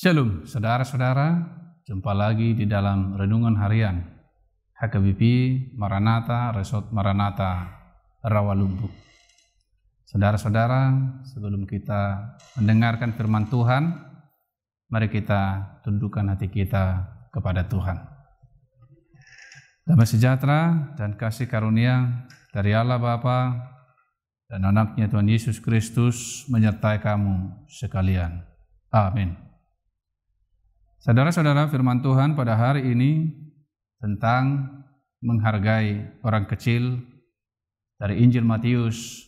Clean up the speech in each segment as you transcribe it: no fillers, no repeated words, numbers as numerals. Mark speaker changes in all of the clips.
Speaker 1: Shalom saudara-saudara, jumpa lagi di dalam Renungan Harian HKBP Maranatha Resort Maranatha Rawalumbu. Saudara-saudara, sebelum kita mendengarkan firman Tuhan, mari kita tundukkan hati kita kepada Tuhan. Damai sejahtera dan kasih karunia dari Allah Bapa dan anaknya Tuhan Yesus Kristus menyertai kamu sekalian. Amin. Saudara-saudara, firman Tuhan pada hari ini tentang menghargai orang kecil dari Injil Matius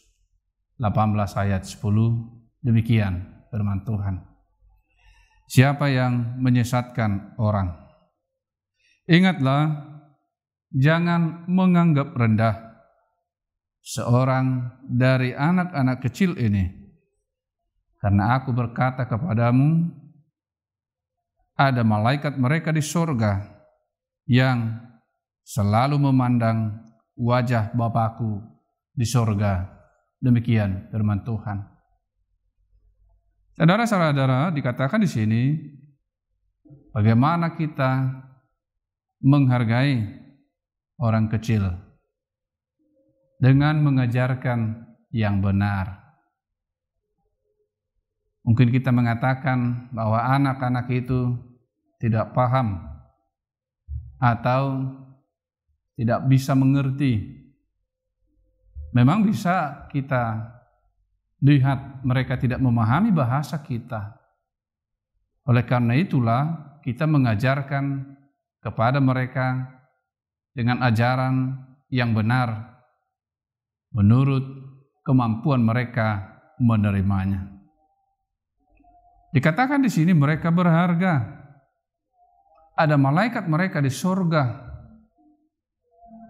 Speaker 1: 18 ayat 10. Demikian firman Tuhan. Siapa yang menyesatkan orang? Ingatlah, jangan menganggap rendah seorang dari anak-anak kecil ini, karena aku berkata kepadamu, ada malaikat mereka di sorga yang selalu memandang wajah Bapakku di sorga. Demikian firman Tuhan. Saudara-saudara, dikatakan di sini bagaimana kita menghargai orang kecil dengan mengajarkan yang benar. Mungkin kita mengatakan bahwa anak-anak itu tidak paham atau tidak bisa mengerti. Memang bisa kita lihat mereka tidak memahami bahasa kita. Oleh karena itulah kita mengajarkan kepada mereka dengan ajaran yang benar menurut kemampuan mereka menerimanya. Dikatakan di sini mereka berharga. Ada malaikat mereka di sorga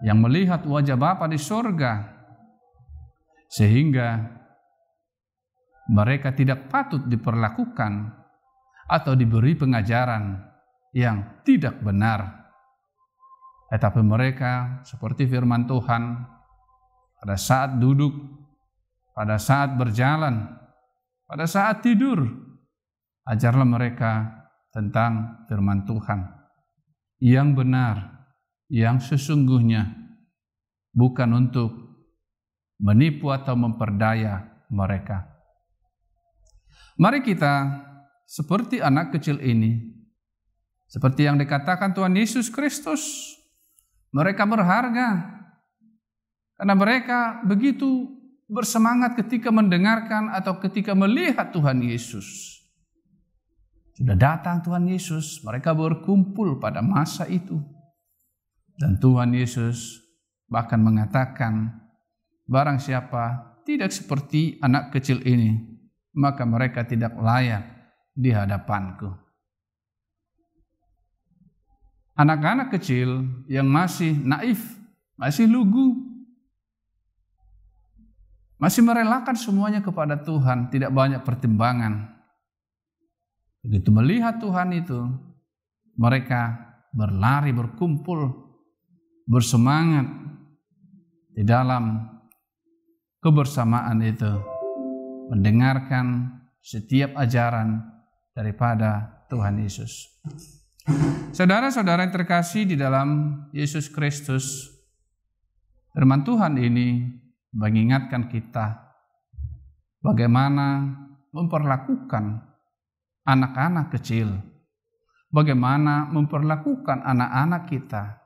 Speaker 1: yang melihat wajah Bapa di sorga, sehingga mereka tidak patut diperlakukan atau diberi pengajaran yang tidak benar. Tetapi mereka seperti firman Tuhan, pada saat duduk, pada saat berjalan, pada saat tidur, ajarlah mereka tentang firman Tuhan yang benar, yang sesungguhnya, bukan untuk menipu atau memperdaya mereka. Mari kita seperti anak kecil ini, seperti yang dikatakan Tuhan Yesus Kristus, mereka berharga karena mereka begitu bersemangat ketika mendengarkan atau ketika melihat Tuhan Yesus. Sudah datang Tuhan Yesus, mereka berkumpul pada masa itu. Dan Tuhan Yesus bahkan mengatakan, barang siapa tidak seperti anak kecil ini, maka mereka tidak layak di hadapanku. Anak-anak kecil yang masih naif, masih lugu, masih merelakan semuanya kepada Tuhan, tidak banyak pertimbangan. Begitu melihat Tuhan itu, mereka berlari, berkumpul, bersemangat di dalam kebersamaan itu, mendengarkan setiap ajaran daripada Tuhan Yesus. Saudara-saudara yang terkasih di dalam Yesus Kristus, firman Tuhan ini mengingatkan kita bagaimana memperlakukan anak-anak kecil, bagaimana memperlakukan anak-anak kita.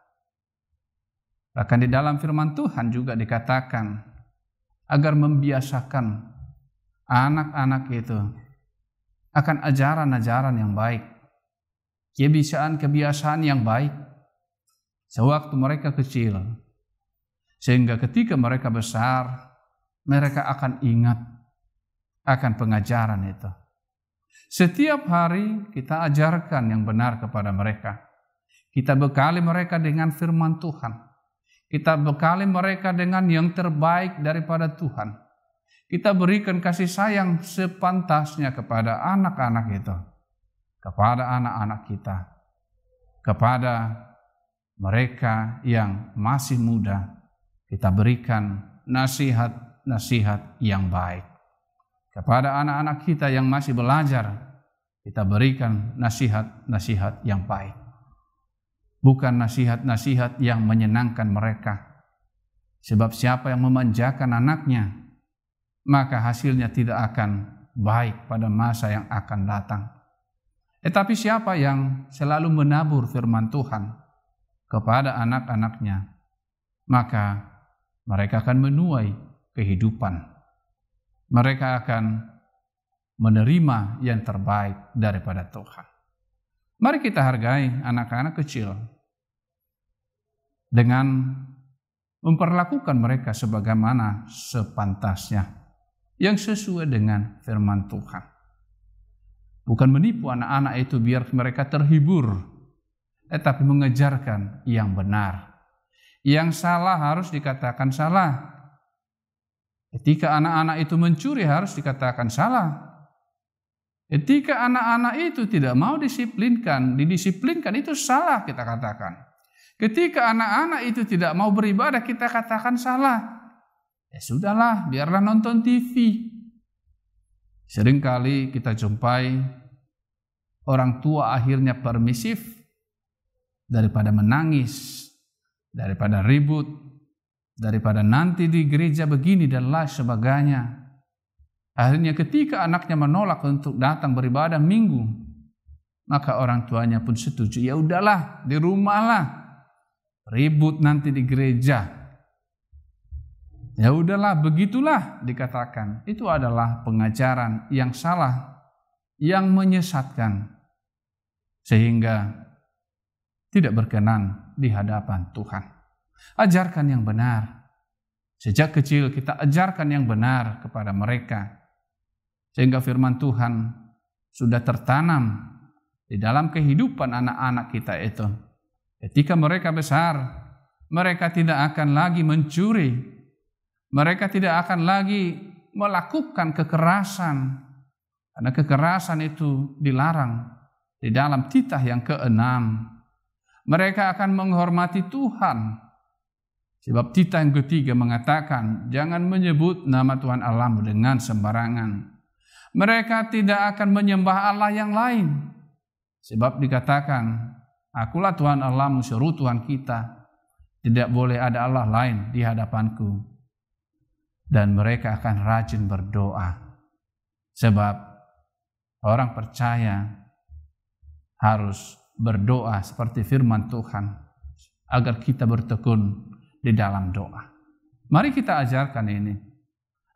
Speaker 1: Bahkan di dalam firman Tuhan juga dikatakan agar membiasakan anak-anak itu akan ajaran-ajaran yang baik, kebiasaan-kebiasaan yang baik sewaktu mereka kecil, sehingga ketika mereka besar, mereka akan ingat akan pengajaran itu. Setiap hari kita ajarkan yang benar kepada mereka. Kita bekali mereka dengan firman Tuhan. Kita bekali mereka dengan yang terbaik daripada Tuhan. Kita berikan kasih sayang sepantasnya kepada anak-anak itu, kepada anak-anak kita, kepada mereka yang masih muda. Kita berikan nasihat-nasihat yang baik. Kepada anak-anak kita yang masih belajar, kita berikan nasihat-nasihat yang baik. Bukan nasihat-nasihat yang menyenangkan mereka. Sebab siapa yang memanjakan anaknya, maka hasilnya tidak akan baik pada masa yang akan datang. Tetapi siapa yang selalu menabur firman Tuhan kepada anak-anaknya, maka mereka akan menuai kehidupan. Mereka akan menerima yang terbaik daripada Tuhan. Mari kita hargai anak-anak kecil dengan memperlakukan mereka sebagaimana sepantasnya, yang sesuai dengan firman Tuhan. Bukan menipu anak-anak itu biar mereka terhibur, tetapi mengejarkan yang benar. Yang salah harus dikatakan salah. Ketika anak-anak itu mencuri harus dikatakan salah. Ketika anak-anak itu tidak mau didisiplinkan itu salah kita katakan. Ketika anak-anak itu tidak mau beribadah kita katakan salah. Ya sudahlah, biarlah nonton TV. Seringkali kita jumpai orang tua akhirnya permisif daripada menangis, daripada ribut, daripada nanti di gereja begini dan lain sebagainya. Akhirnya ketika anaknya menolak untuk datang beribadah minggu, maka orang tuanya pun setuju. Ya udahlah, di rumahlah. Ribut nanti di gereja. Ya udahlah, begitulah dikatakan. Itu adalah pengajaran yang salah, yang menyesatkan. Sehingga tidak berkenan di hadapan Tuhan. Ajarkan yang benar. Sejak kecil kita ajarkan yang benar kepada mereka. Sehingga firman Tuhan sudah tertanam di dalam kehidupan anak-anak kita itu. Ketika mereka besar, mereka tidak akan lagi mencuri. Mereka tidak akan lagi melakukan kekerasan. Karena kekerasan itu dilarang di dalam titah yang ke-6. Mereka akan menghormati Tuhan. Sebab titah yang ke-3 mengatakan, jangan menyebut nama Tuhan Allahmu dengan sembarangan. Mereka tidak akan menyembah Allah yang lain. Sebab dikatakan, akulah Tuhan Allahmu, seru Tuhan kita. Tidak boleh ada Allah lain di hadapanku. Dan mereka akan rajin berdoa. Sebab orang percaya harus berdoa seperti firman Tuhan. Agar kita bertekun di dalam doa. Mari kita ajarkan ini.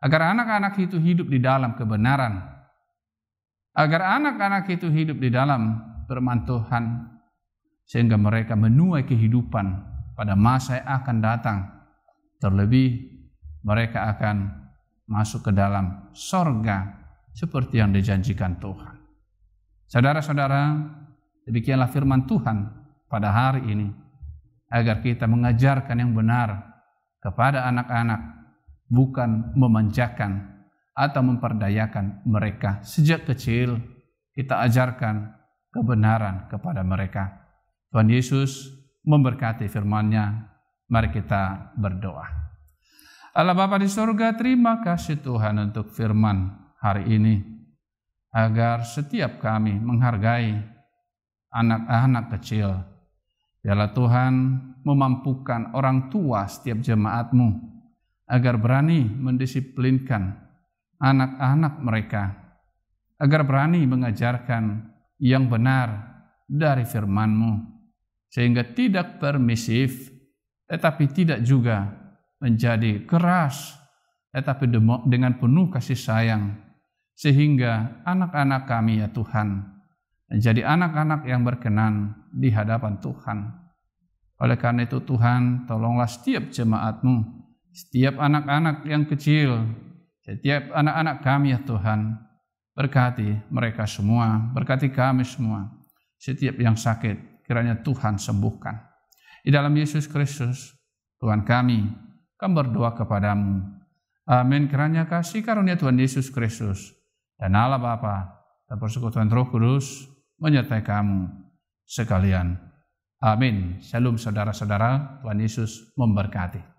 Speaker 1: Agar anak-anak itu hidup di dalam kebenaran. Agar anak-anak itu hidup di dalam firman Tuhan. Sehingga mereka menuai kehidupan pada masa yang akan datang. Terlebih mereka akan masuk ke dalam sorga seperti yang dijanjikan Tuhan. Saudara-saudara, demikianlah firman Tuhan pada hari ini. Agar kita mengajarkan yang benar kepada anak-anak. Bukan memanjakan atau memperdayakan mereka. Sejak kecil kita ajarkan kebenaran kepada mereka. Tuhan Yesus memberkati firman-Nya. Mari kita berdoa. Allah Bapa di surga, terima kasih Tuhan untuk firman hari ini. Agar setiap kami menghargai anak-anak kecil. Biarlah Tuhan memampukan orang tua setiap jemaat-Mu. Agar berani mendisiplinkan anak-anak mereka. Agar berani mengajarkan yang benar dari firman-Mu. Sehingga tidak permisif, tetapi tidak juga menjadi keras, tetapi dengan penuh kasih sayang. Sehingga anak-anak kami ya Tuhan, menjadi anak-anak yang berkenan di hadapan Tuhan. Oleh karena itu Tuhan, tolonglah setiap jemaat-Mu. Setiap anak-anak yang kecil, setiap anak-anak kami ya Tuhan, berkati mereka semua, berkati kami semua. Setiap yang sakit, kiranya Tuhan sembuhkan. Di dalam Yesus Kristus, Tuhan kami berdoa kepadamu. Amin. Kiranya kasih karunia Tuhan Yesus Kristus dan Allah Bapa dan persekutuan Roh Kudus menyertai kamu sekalian. Amin. Shalom saudara-saudara, Tuhan Yesus memberkati.